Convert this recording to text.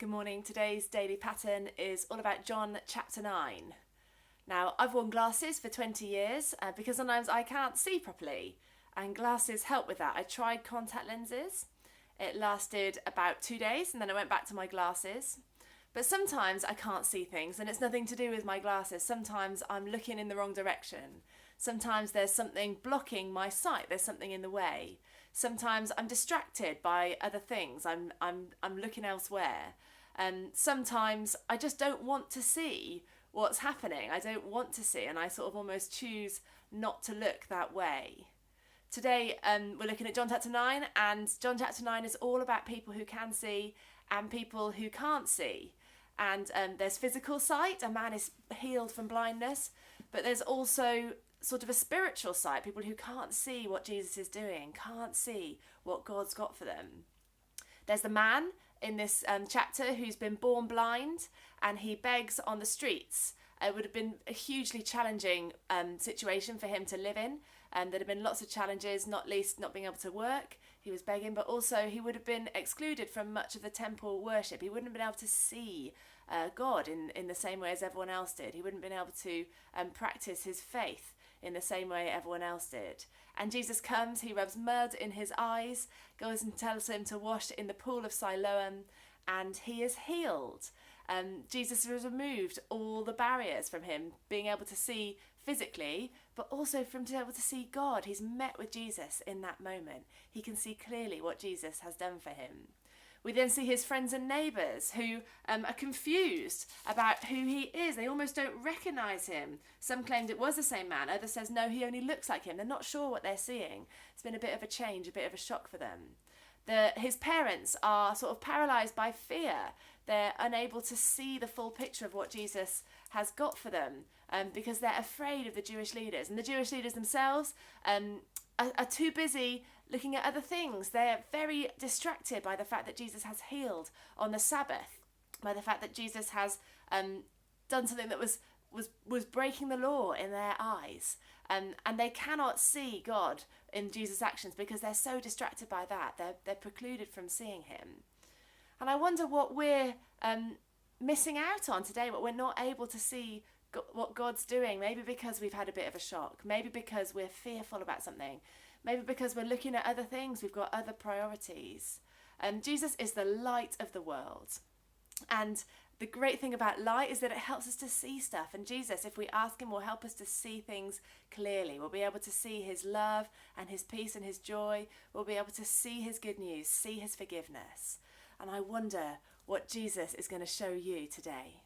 Good morning. Today's daily pattern is all about John chapter 9. Now, I've worn glasses for 20 years because sometimes I can't see properly, and glasses help with that. I tried contact lenses. It lasted about 2 days and then I went back to my glasses. But sometimes I can't see things and it's nothing to do with my glasses. Sometimes I'm looking in the wrong direction. Sometimes there's something blocking my sight. There's something in the way. Sometimes I'm distracted by other things. I'm looking elsewhere. And sometimes I just don't want to see what's happening. I don't want to see, and I sort of almost choose not to look that way. Today we're looking at John chapter 9, and John chapter 9 is all about people who can see and people who can't see. And there's physical sight, a man is healed from blindness, but there's also sort of a spiritual sight, people who can't see what Jesus is doing, can't see what God's got for them. There's the man in this chapter who's been born blind and he begs on the streets. It would have been a hugely challenging situation for him to live in. There'd have been lots of challenges, not least not being able to work. He was begging, but also he would have been excluded from much of the temple worship. He wouldn't have been able to see God in the same way as everyone else did. He wouldn't have been able to practice his faith in the same way everyone else did. And Jesus comes, he rubs mud in his eyes, goes and tells him to wash in the pool of Siloam, and he is healed. Jesus has removed all the barriers from him being able to see physically, but also from being able to see God. He's met with Jesus in that moment. He can see clearly what Jesus has done for him. We then see his friends and neighbours who are confused about who he is. They almost don't recognise him. Some claimed it was the same man. Others says no, he only looks like him. They're not sure what they're seeing. It's been a bit of a change, a bit of a shock for them. His parents are sort of paralysed by fear. They're unable to see the full picture of what Jesus has got for them because they're afraid of the Jewish leaders. And the Jewish leaders themselves are too busy looking at other things. They're very distracted by the fact that Jesus has healed on the Sabbath, by the fact that Jesus has done something that was breaking the law in their eyes. And they cannot see God in Jesus' actions because they're so distracted by that. They're precluded from seeing him. And I wonder what we're missing out on today, what we're not able to see what God's doing. Maybe because we've had a bit of a shock. Maybe because we're fearful about something. Maybe because we're looking at other things. We've got other priorities. Jesus is the light of the world. And the great thing about light is that it helps us to see stuff. And Jesus, if we ask him, will help us to see things clearly. We'll be able to see his love and his peace and his joy. We'll be able to see his good news, see his forgiveness. And I wonder what Jesus is going to show you today.